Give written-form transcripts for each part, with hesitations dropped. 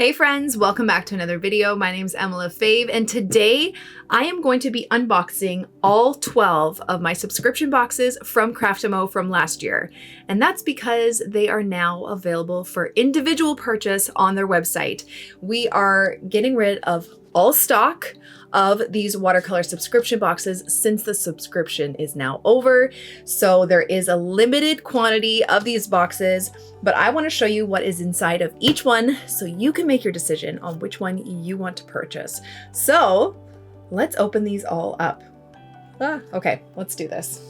Hey friends, welcome back to another video. My name's Emma Fave, and today I am going to be unboxing all 12 of my subscription boxes from Craftimo from last year. And that's because they are now available for individual purchase on their website. We are getting rid of all stock of these watercolor subscription boxes since the subscription is now over. So there is a limited quantity of these boxes, but I want to show you what is inside of each one so you can make your decision on which one you want to purchase. So let's open these all up. Okay, let's do this.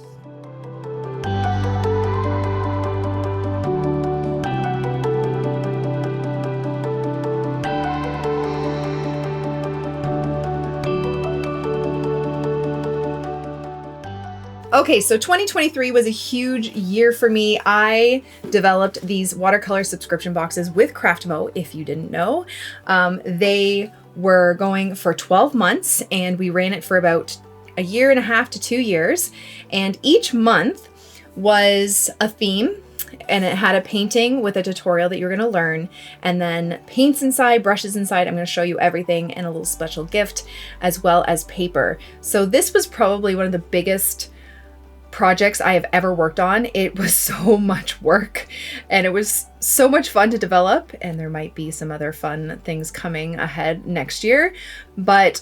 Okay, so 2023 was a huge year for me. I developed these watercolor subscription boxes with Craftimo, if you didn't know. They were going for 12 months and we ran it for about a year and a half to 2 years. And each month was a theme, and it had a painting with a tutorial that you're going to learn, and then paints inside, brushes inside. I'm going to show you everything, and a little special gift, as well as paper. So this was probably one of the biggest projects I have ever worked on. It was so much work and it was so much fun to develop, and there might be some other fun things coming ahead next year, but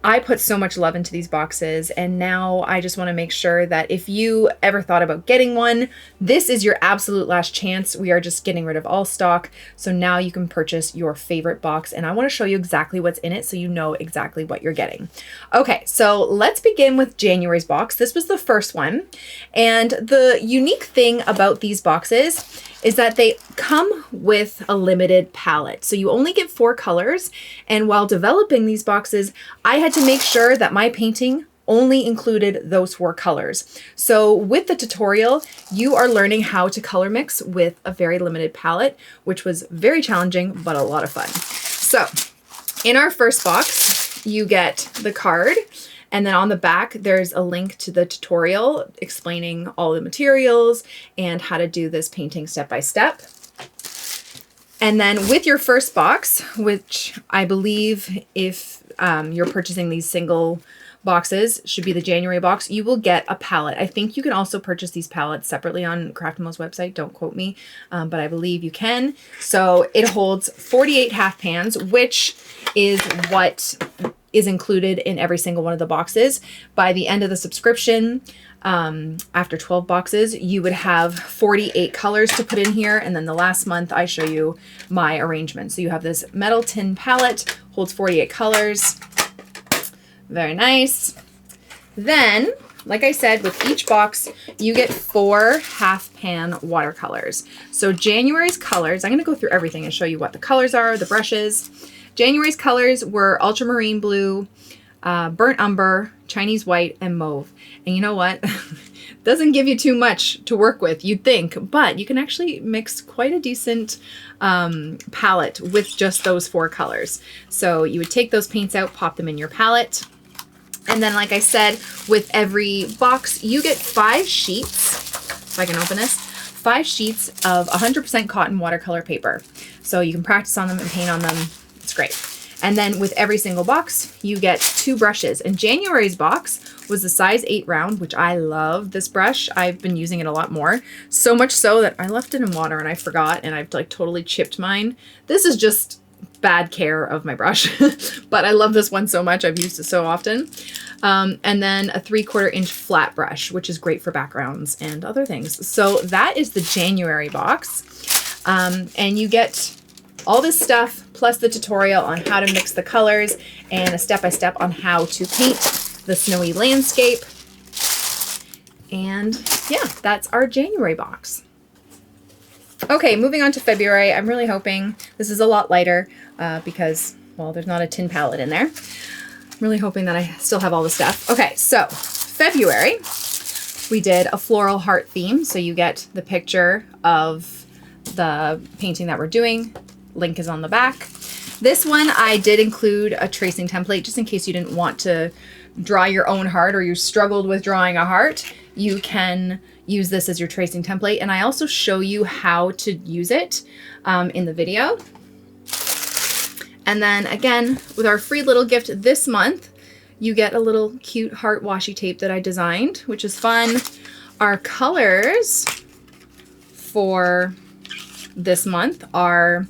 I put so much love into these boxes, and now I just want to make sure that if you ever thought about getting one, this is your absolute last chance. We are just getting rid of all stock, so now you can purchase your favorite box, and I want to show you exactly what's in it so you know exactly what you're getting. Okay, so let's begin with January's box. This was the first one, and the unique thing about these boxes is that they come with a limited palette. So you only get 4 colors. And while developing these boxes, I had to make sure that my painting only included those 4 colors. So with the tutorial, you are learning how to color mix with a very limited palette, which was very challenging, but a lot of fun. So in our first box, you get the card. And then on the back, there's a link to the tutorial explaining all the materials and how to do this painting step by step. And then with your first box, which I believe if you're purchasing these single boxes should be the January box, you will get a palette. I think you can also purchase these palettes separately on Craftimo's website. Don't quote me, but I believe you can. So it holds 48 half pans, which is what is included in every single one of the boxes. By the end of the subscription, after 12 boxes, you would have 48 colors to put in here. And then the last month, I show you my arrangement. So you have this metal tin palette, holds 48 colors. Very nice. Then, like I said, with each box, you get 4 half pan watercolors. So January's colors, I'm going to go through everything and show you what the colors are, the brushes. January's colors were ultramarine blue, burnt umber, Chinese white, and mauve. And you know what? Doesn't give you too much to work with, you'd think, but you can actually mix quite a decent palette with just those 4 colors. So you would take those paints out, pop them in your palette. And then, like I said, with every box, you get 5 sheets, if I can open this, 5 sheets of 100% cotton watercolor paper. So you can practice on them and paint on them. It's great. And then with every single box, you get 2 brushes. And January's box was the size 8 round, which I love this brush. I've been using it a lot more. So much so that I left it in water and I forgot, and I've like totally chipped mine. This is just bad care of my brush, but I love this one so much. I've used it so often. And then a 3/4 inch flat brush, which is great for backgrounds and other things. So that is the January box. And you get all this stuff, plus the tutorial on how to mix the colors and a step-by-step on how to paint the snowy landscape. And yeah, that's our January box. Okay, moving on to February. I'm really hoping this is a lot lighter because, well, there's not a tin palette in there. I'm really hoping that I still have all the stuff. Okay, so February, we did a floral heart theme. So you get the picture of the painting that we're doing. Link is on the back. This one, I did include a tracing template just in case you didn't want to draw your own heart or you struggled with drawing a heart. You can use this as your tracing template. And I also show you how to use it in the video. And then again, with our free little gift this month, you get a little cute heart washi tape that I designed, which is fun. Our colors for this month are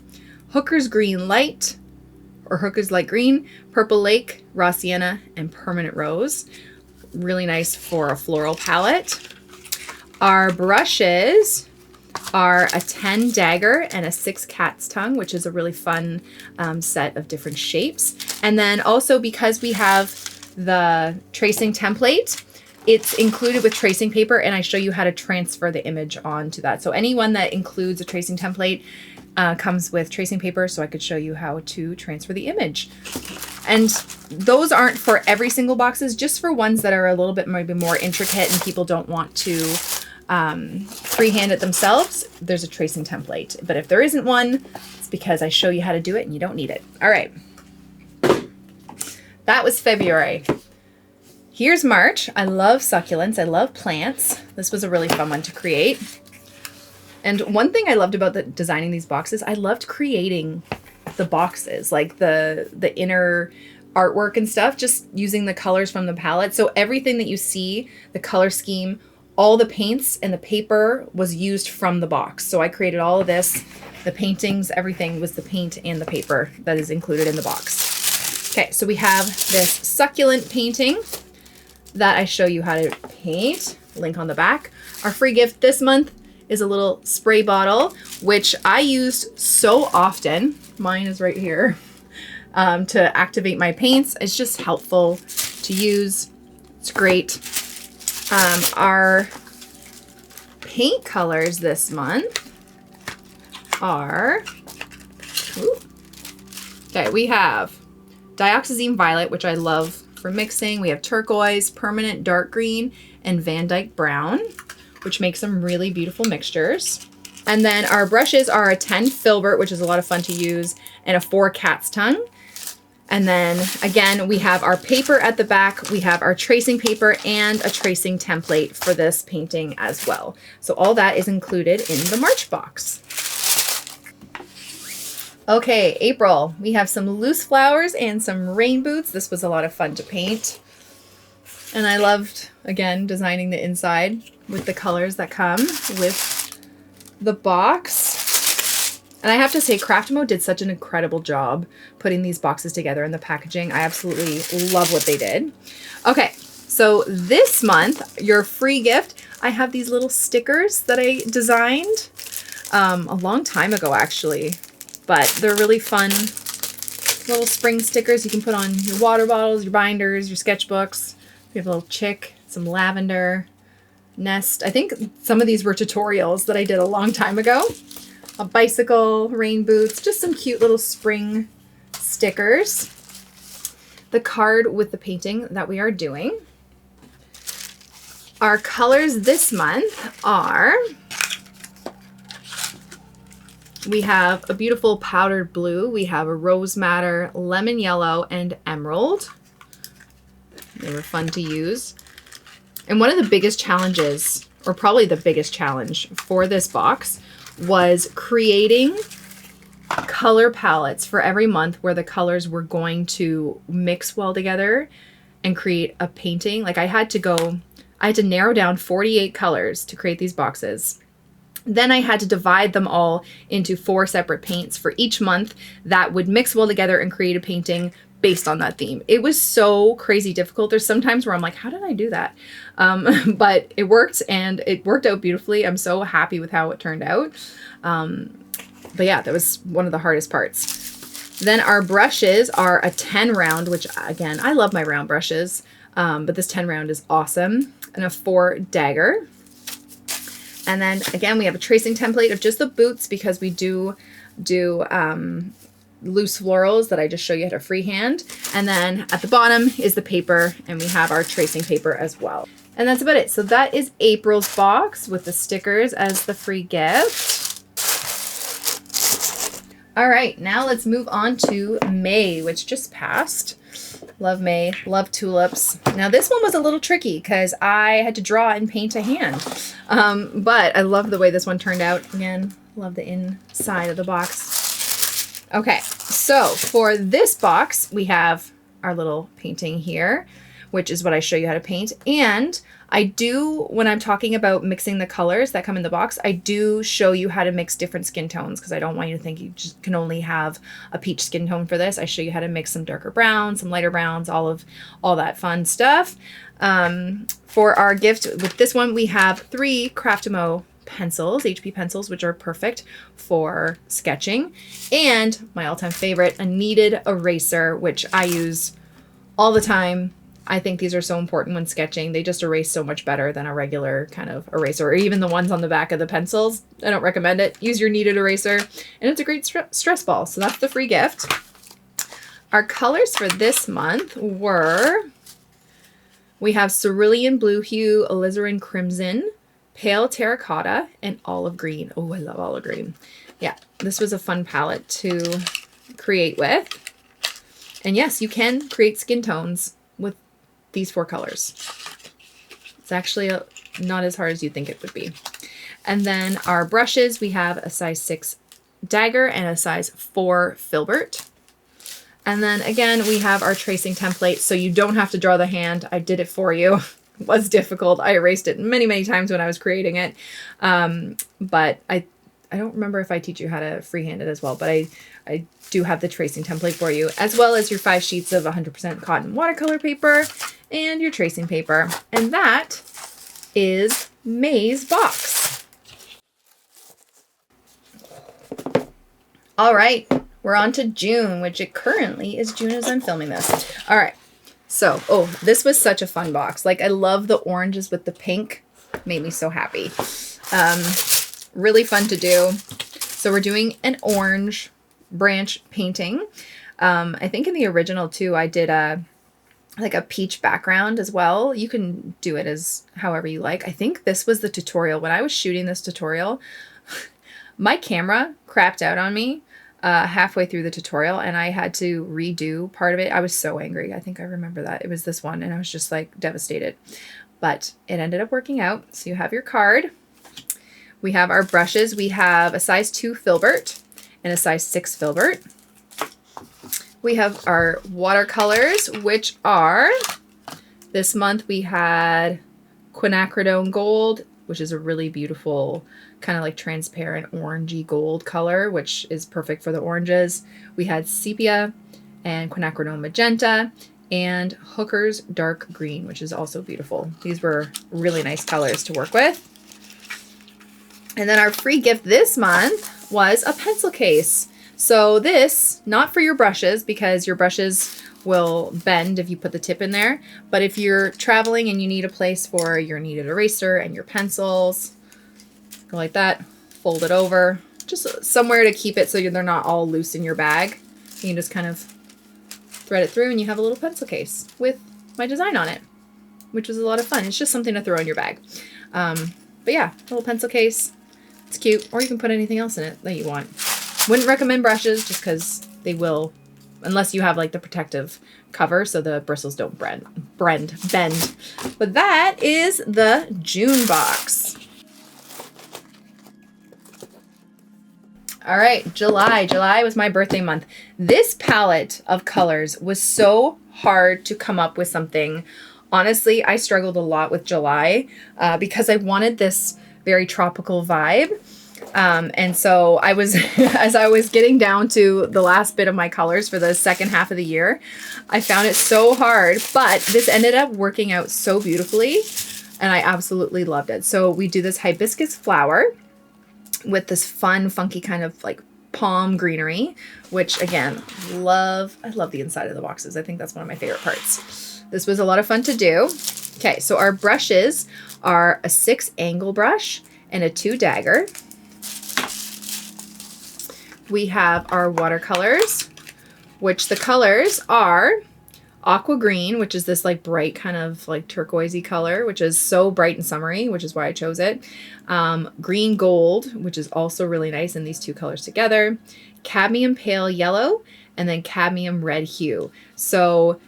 Hooker's Green Light, or Hooker's Light Green, Purple Lake, Raw Sienna, and Permanent Rose. Really nice for a floral palette. Our brushes are a 10 dagger and a 6 cat's tongue, which is a really fun set of different shapes. And then also, because we have the tracing template, it's included with tracing paper, and I show you how to transfer the image onto that. So anyone that includes a tracing template comes with tracing paper, so I could show you how to transfer the image. And those aren't for every single boxes, just for ones that are a little bit maybe more intricate and people don't want to freehand it themselves. There's a tracing template. But if there isn't one, it's because I show you how to do it and you don't need it. All right. That was February. Here's March. I love succulents. I love plants. This was a really fun one to create. And one thing I loved about designing these boxes, I loved creating the boxes, like the inner artwork and stuff, just using the colors from the palette. So everything that you see, the color scheme, all the paints and the paper was used from the box. So I created all of this, the paintings, everything was the paint and the paper that is included in the box. Okay, so we have this succulent painting that I show you how to paint, link on the back. Our free gift this month is a little spray bottle, which I used so often. Mine is right here, to activate my paints. It's just helpful to use. It's great. Our paint colors this month are, okay, we have Dioxazine Violet, which I love for mixing. We have Turquoise, Permanent Dark Green, and Van Dyke Brown, which makes some really beautiful mixtures. And then our brushes are a 10 Filbert, which is a lot of fun to use, and a 4 Cat's Tongue. And then again, we have our paper at the back. We have our tracing paper and a tracing template for this painting as well. So all that is included in the March box. Okay, April, we have some loose flowers and some rain boots. This was a lot of fun to paint. And I loved, again, designing the inside with the colors that come with the box. And I have to say, Craftimo did such an incredible job putting these boxes together and the packaging. I absolutely love what they did. Okay, so this month, your free gift, I have these little stickers that I designed a long time ago, actually. But they're really fun little spring stickers you can put on your water bottles, your binders, your sketchbooks. We have a little chick, some lavender, nest. I think some of these were tutorials that I did a long time ago. A bicycle, rain boots, just some cute little spring stickers. The card with the painting that we are doing. Our colors this month are, we have a beautiful powdered blue, we have a rose madder, lemon yellow, and emerald. They were fun to use. And one of the biggest challenges, or probably the biggest challenge for this box, was creating color palettes for every month where the colors were going to mix well together and create a painting. Like I had to narrow down 48 colors to create these boxes. Then I had to divide them all into 4 separate paints for each month that would mix well together and create a painting based on that theme. It was so crazy difficult. There's some times where I'm like, how did I do that? But it worked, and it worked out beautifully. I'm so happy with how it turned out. But yeah, that was one of the hardest parts. Then our brushes are a 10 round, which again, I love my round brushes, but this 10 round is awesome, and a 4 dagger. And then again, we have a tracing template of just the boots because we do loose florals that I just show you how to freehand. And then at the bottom is the paper, and we have our tracing paper as well. And that's about it. So that is April's box with the stickers as the free gift. All right, now let's move on to May, which just passed. Love May, love tulips. Now this one was a little tricky because I had to draw and paint a hand. But I love the way this one turned out. Again, love the inside of the box. Okay, so for this box, we have our little painting here, which is what I show you how to paint. And I do, when I'm talking about mixing the colors that come in the box, I do show you how to mix different skin tones because I don't want you to think you just can only have a peach skin tone for this. I show you how to mix some darker browns, some lighter browns, all that fun stuff. For our gift with this one, we have 3 Craftimo pencils, HB pencils, which are perfect for sketching. And my all-time favorite, a kneaded eraser, which I use all the time. I think these are so important when sketching. They just erase so much better than a regular kind of eraser, or even the ones on the back of the pencils. I don't recommend it. Use your kneaded eraser, and it's a great stress ball. So that's the free gift. Our colors for this month were, we have cerulean blue hue, alizarin crimson, pale terracotta, and olive green. Oh, I love olive green. Yeah, this was a fun palette to create with. And yes, you can create skin tones with these 4 colors. It's actually not as hard as you think it would be. And then our brushes, we have a size 6 dagger and a size 4 filbert. And then again, we have our tracing template, so you don't have to draw the hand. I did it for you. It was difficult. I erased it many, many times when I was creating it. But I don't remember if I teach you how to freehand it as well, but I do have the tracing template for you, as well as your 5 sheets of 100% cotton watercolor paper and your tracing paper. And that is May's box. All right, we're on to June, which it currently is June as I'm filming this. All right, so, oh, this was such a fun box. Like, I love the oranges with the pink. Made me so happy. Really fun to do. So we're doing an orange branch painting. I think in the original too, I did a peach background as well. You can do it as however you like. I think this was the tutorial. When I was shooting this tutorial, my camera crapped out on me halfway through the tutorial, and I had to redo part of it. I was so angry. I think I remember that. It was this one, and I was just like devastated. But it ended up working out. So you have your card. We have our brushes. We have a size 2 filbert and a size 6 filbert. We have our watercolors, which are, this month we had quinacridone gold, which is a really beautiful kind of like transparent orangey gold color, which is perfect for the oranges. We had sepia and quinacridone magenta and Hooker's dark green, which is also beautiful. These were really nice colors to work with. And then our free gift this month was a pencil case. So this, not for your brushes, because your brushes will bend if you put the tip in there. But if you're traveling and you need a place for your kneaded eraser and your pencils, go like that, fold it over, just somewhere to keep it so they're not all loose in your bag. You can just kind of thread it through and you have a little pencil case with my design on it, which was a lot of fun. It's just something to throw in your bag. But yeah, little pencil case. It's cute, or you can put anything else in it that you want. Wouldn't recommend brushes just because they will, unless you have like the protective cover so the bristles don't bend. But that is the June box. All right, July. July was my birthday month. This palette of colors was so hard to come up with something. Honestly, I struggled a lot with July because I wanted this very tropical vibe. And so I was, as I was getting down to the last bit of my colors for the second half of the year, I found it so hard, but this ended up working out so beautifully and I absolutely loved it. So we do this hibiscus flower with this fun, funky kind of like palm greenery, which again, I love the inside of the boxes. I think that's one of my favorite parts. This was a lot of fun to do. Okay, so our brushes are a 6 angle brush and a 2 dagger. We have our watercolors, which the colors are aqua green, which is this like bright kind of like turquoisey color, which is so bright and summery, which is why I chose it. Green gold, which is also really nice in these 2 colors together. Cadmium pale yellow, and then cadmium red hue. So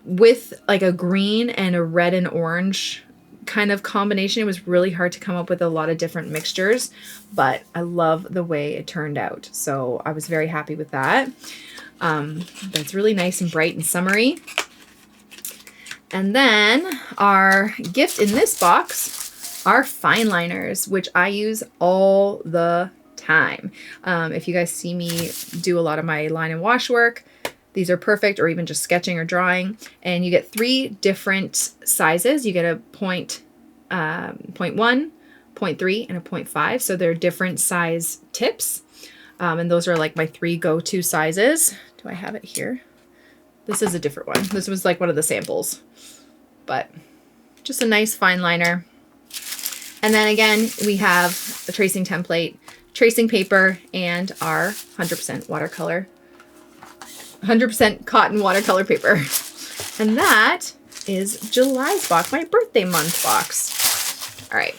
with like a green and a red and orange kind of combination. It was really hard to come up with a lot of different mixtures, but I love the way it turned out. So I was very happy with that. But it's really nice and bright and summery. And then our gift in this box are fine liners, which I use all the time. If you guys see me do a lot of my line and wash work, these are perfect, or even just sketching or drawing. And you get 3 different sizes. You get a 0.1, 0.3, and a 0.5. So they're different size tips. And those are like my 3 go-to sizes. Do I have it here? This is a different one. This was like one of the samples, but just a nice fine liner. And then again, we have a tracing template, tracing paper, and our 100% watercolor, 100% cotton watercolor paper. And that is July's box, my birthday month box. All right.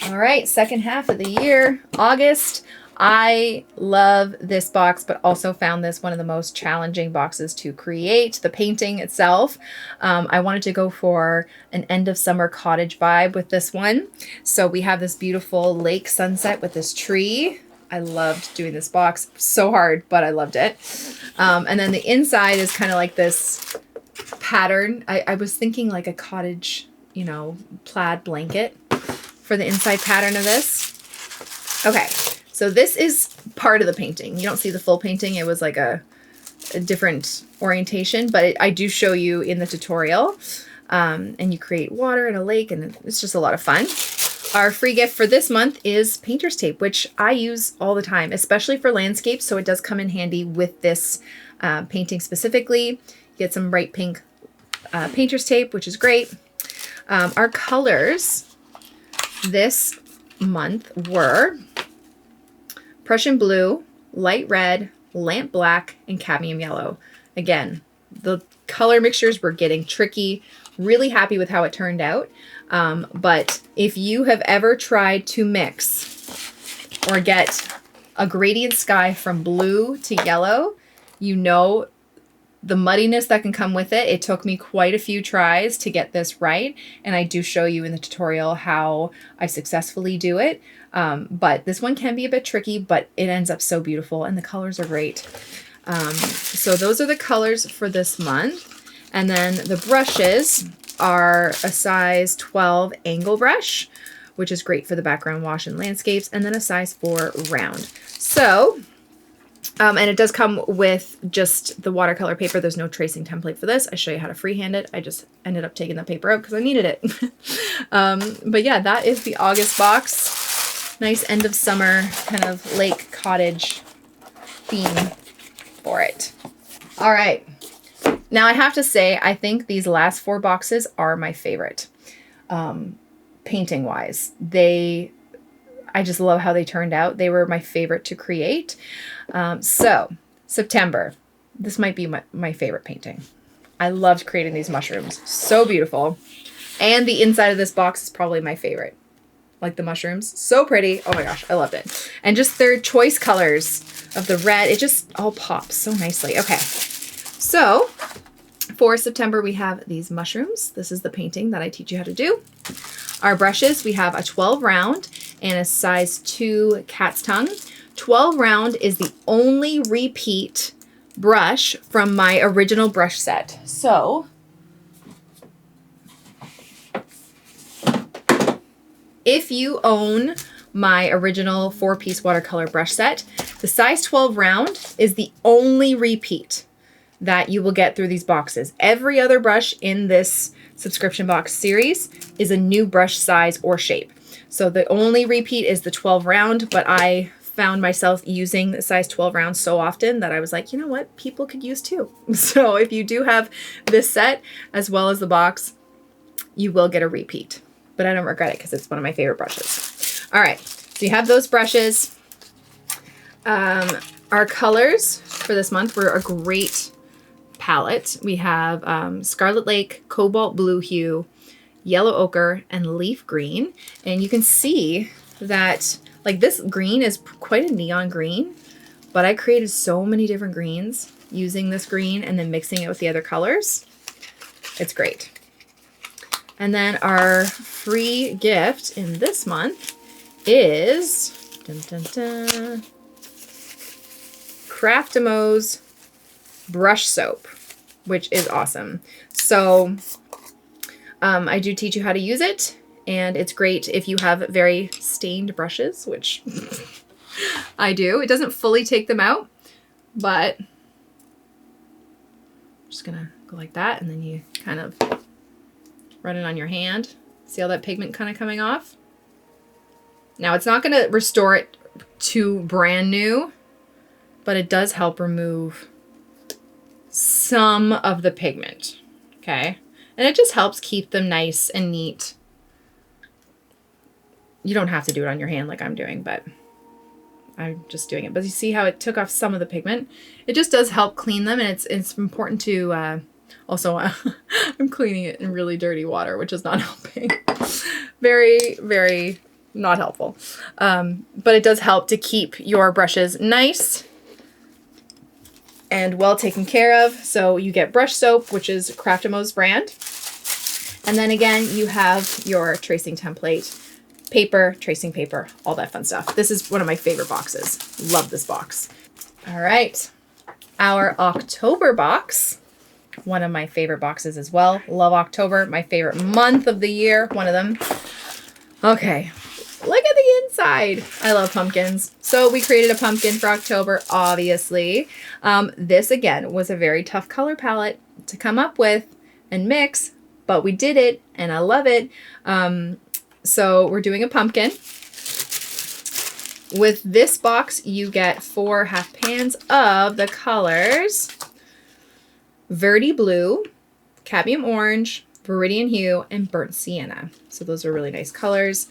All right, second half of the year, August. I love this box, but also found this one of the most challenging boxes to create, the painting itself. I wanted to go for an end of summer cottage vibe with this one. So we have this beautiful lake sunset with this tree. I loved doing this box. So hard, but I loved it. And then the inside is kind of like this pattern. I was thinking like a cottage, you know, plaid blanket for the inside pattern of this. Okay, so this is part of the painting. You don't see the full painting. It was like a different orientation, but I do show you in the tutorial. And you create water and a lake, and it's just a lot of fun. Our free gift for this month is painter's tape, which I use all the time, especially for landscapes. So it does come in handy with this painting specifically. You get some bright pink painter's tape, which is great. Our colors this month were Prussian blue, light red, lamp black, and cadmium yellow. Again, the color mixtures were getting tricky. Really happy with how it turned out. But if you have ever tried to mix or get a gradient sky from blue to yellow, you know the muddiness that can come with it. It took me quite a few tries to get this right, and I do show you in the tutorial how I successfully do it. But this one can be a bit tricky, but it ends up so beautiful, and the colors are great. So those are the colors for this month. And then the brushes are a size 12 angle brush, which is great for the background wash and landscapes, and then a size 4 round. So, and it does come with just the watercolor paper. There's no tracing template for this. I show you how to freehand it. I just ended up taking the paper out because I needed it. But yeah, that is the August box. Nice end of summer kind of lake cottage theme for it. All right. Now I have to say, I think these last 4 boxes are my favorite, painting wise. I just love how they turned out. They were my favorite to create. So September, this might be my favorite painting. I loved creating these mushrooms. So beautiful. And the inside of this box is probably my favorite. Like the mushrooms. So pretty. Oh my gosh, I loved it. And just their choice colors of the red. It just all pops so nicely. Okay. So for September, we have these mushrooms. This is the painting that I teach you how to do. Our brushes, we have a 12 round and a size 2 cat's tongue. 12 round is the only repeat brush from my original brush set. So if you own my original 4-piece watercolor brush set, the size 12 round is the only repeat that you will get through these boxes. Every other brush in this subscription box series is a new brush size or shape. So the only repeat is the 12 round, but I found myself using the size 12 round so often that I was like, you know what, people could use too. So if you do have this set as well as the box, you will get a repeat, but I don't regret it because it's one of my favorite brushes. All right, so you have those brushes. Our colors for this month were a great palette. We have Scarlet Lake, Cobalt Blue Hue, Yellow Ochre, and Leaf Green. And you can see that like this green is quite a neon green, but I created so many different greens using this green and then mixing it with the other colors. It's great. And then our free gift in this month is Craftimo's brush soap, which is awesome. So I do teach you how to use it, and it's great if you have very stained brushes, which I do. It doesn't fully take them out, but I'm just gonna go like that, and then you kind of run it on your hand. See all that pigment kind of coming off? Now it's not gonna restore it to brand new, but it does help remove some of the pigment, okay? And it just helps keep them nice and neat. You don't have to do it on your hand like I'm doing, but I'm just doing it. But you see how it took off some of the pigment? It just does help clean them, and it's important to also, I'm cleaning it in really dirty water, which is not helping. Very, very not helpful. But it does help to keep your brushes nice and well taken care of. So you get brush soap, which is Craftimo's brand. And then again, you have your tracing template, paper, tracing paper, all that fun stuff. This is one of my favorite boxes. Love this box. All right. Our October box, one of my favorite boxes as well. Love October, my favorite month of the year, one of them. Okay, look at the inside. I love pumpkins. So we created a pumpkin for October, obviously. This, again, was a very tough color palette to come up with and mix, but we did it, and I love it. So we're doing a pumpkin. With this box, you get 4 half pans of the colors Verdi Blue, Cadmium Orange, Viridian Hue, and Burnt Sienna. So those are really nice colors.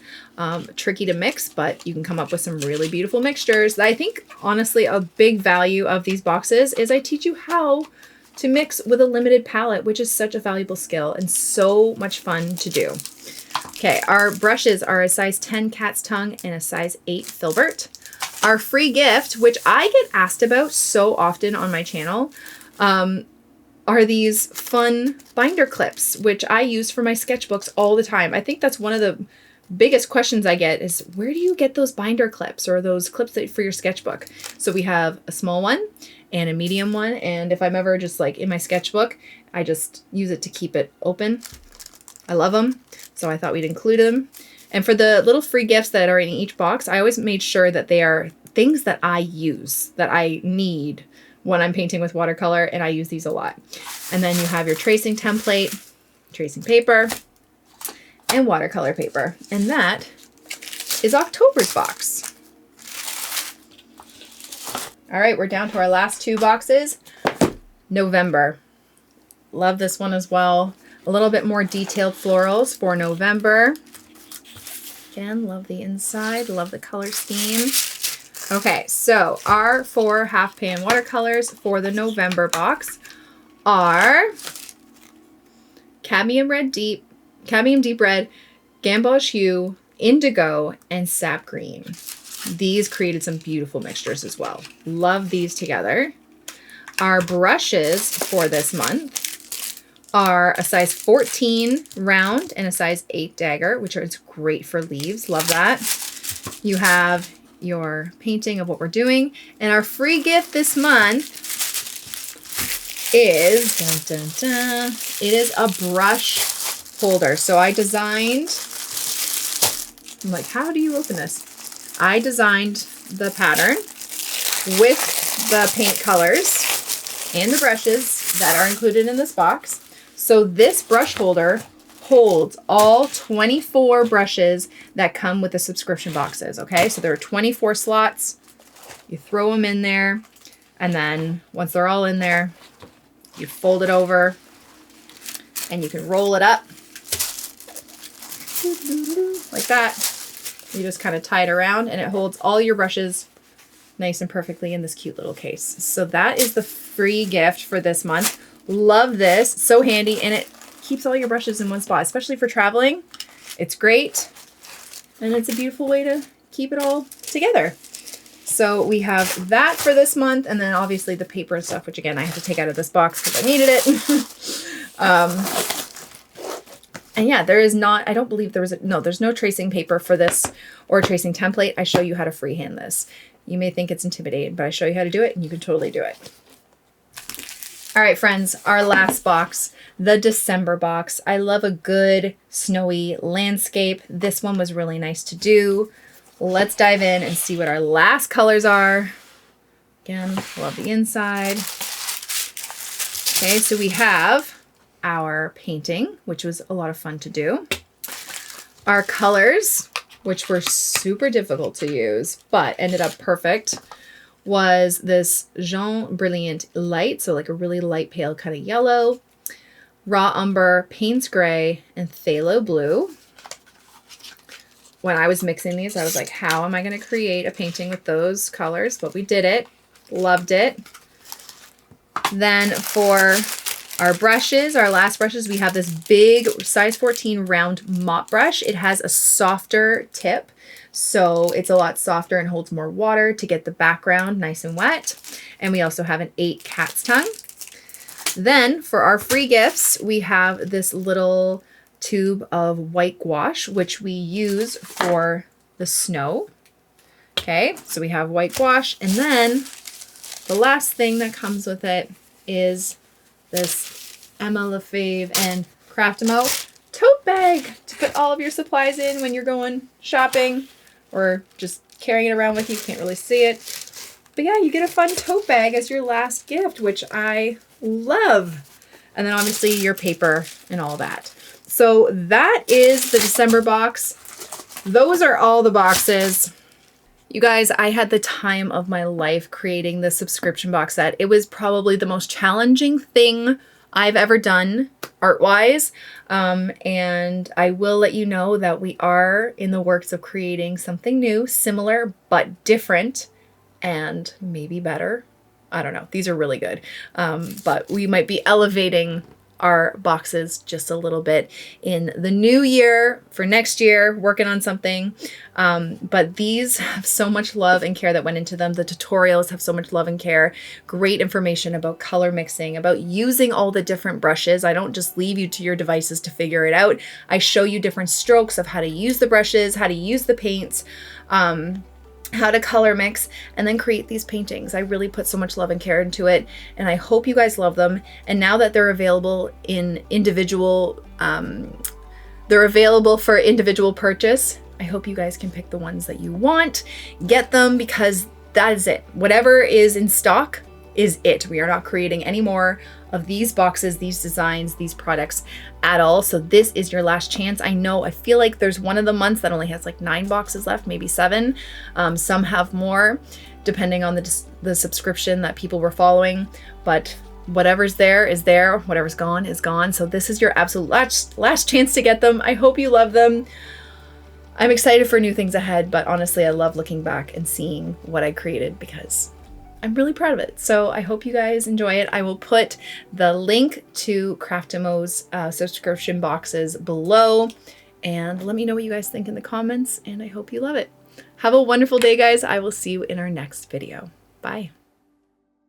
Tricky to mix, but you can come up with some really beautiful mixtures. I think, honestly, a big value of these boxes is I teach you how to mix with a limited palette, which is such a valuable skill and so much fun to do. Okay, our brushes are a size 10 cat's tongue and a size 8 filbert. Our free gift, which I get asked about so often on my channel, are these fun binder clips, which I use for my sketchbooks all the time. I think that's one of the biggest questions I get is, where do you get those binder clips or those clips that, for your sketchbook? So we have a small one and a medium one. And if I'm ever just like in my sketchbook, I just use it to keep it open. I love them. So I thought we'd include them. And for the little free gifts that are in each box, I always made sure that they are things that I use, that I need when I'm painting with watercolor, and I use these a lot. And then you have your tracing template, tracing paper, and watercolor paper. And that is October's box. All right, we're down to our last 2 boxes. November. Love this one as well. A little bit more detailed florals for November. Again, love the inside, love the color scheme. Okay, so our 4 half pan watercolors for the November box are Cadmium Deep Red, Gamboge Hue, Indigo, and Sap Green. These created some beautiful mixtures as well. Love these together. Our brushes for this month are a size 14 round and a size 8 dagger, which is great for leaves. Love that. You have your painting of what we're doing. And our free gift this month is, it is a brush holder. So I designed, I'm like, how do you open this? I designed the pattern with the paint colors and the brushes that are included in this box. So this brush holder holds all 24 brushes that come with the subscription boxes, okay? So there are 24 slots. You throw them in there, and then once they're all in there, you fold it over, and you can roll it up like that. You just kind of tie it around, and it holds all your brushes nice and perfectly in this cute little case. So that is the free gift for this month. Love this. So handy, and it keeps all your brushes in one spot, especially for traveling. It's great, and it's a beautiful way to keep it all together. So we have that for this month, and then obviously the paper and stuff, which again I had to take out of this box because I needed it. And yeah, there is not, I don't believe there was, there's no tracing paper for this or tracing template. I show you how to freehand this. You may think it's intimidating, but I show you how to do it and you can totally do it. All right, friends, our last box, the December box. I love a good snowy landscape. This one was really nice to do. Let's dive in and see what our last colors are. Again, love the inside. Okay, so we have our painting, which was a lot of fun to do. Our colors, which were super difficult to use, but ended up perfect, was this Jaune Brilliant Light, so like a really light pale kind of yellow, Raw Umber, Payne's Gray, and Phthalo Blue. When I was mixing these, I was like, how am I going to create a painting with those colors? But we did it. Loved it. Then for our brushes, our last brushes, we have this big size 14 round mop brush. It has a softer tip, so it's a lot softer and holds more water to get the background nice and wet. And we also have an 8 cat's tongue. Then for our free gifts, we have this little tube of white gouache, which we use for the snow. Okay, so we have white gouache, and then the last thing that comes with it is this Emma Lefebvre and Craftimo tote bag to put all of your supplies in when you're going shopping or just carrying it around with you. You can't really see it. But yeah, you get a fun tote bag as your last gift, which I love. And then obviously your paper and all that. So that is the December box. Those are all the boxes. You guys, I had the time of my life creating the subscription box set. It was probably the most challenging thing I've ever done art-wise. And I will let you know that we are in the works of creating something new, similar, but different and maybe better. I don't know. These are really good. But we might be elevating our boxes just a little bit in the new year for next year, working on something. But these have so much love and care that went into them. The tutorials have so much love and care, great information about color mixing, about using all the different brushes. I don't just leave you to your devices to figure it out. I show you different strokes of how to use the brushes, how to use the paints, how to color mix, and then create these paintings. I really put so much love and care into it, and I hope you guys love them. And now that they're available in individual, they're available for individual purchase, I hope you guys can pick the ones that you want, get them, because that is it. Whatever is in stock is it. We are not creating any more of these boxes, these designs, these products at all. So this is your last chance. I feel like there's one of the months that only has like 9 boxes left, maybe 7. Some have more, depending on the subscription that people were following. But whatever's there is there. Whatever's gone is gone. So this is your absolute last chance to get them. I hope you love them. I'm excited for new things ahead, but honestly, I love looking back and seeing what I created because I'm really proud of it. So I hope you guys enjoy it. I will put the link to Craftimo's subscription boxes below, and let me know what you guys think in the comments, and I hope you love it. Have a wonderful day, guys. I will see you in our next video. Bye.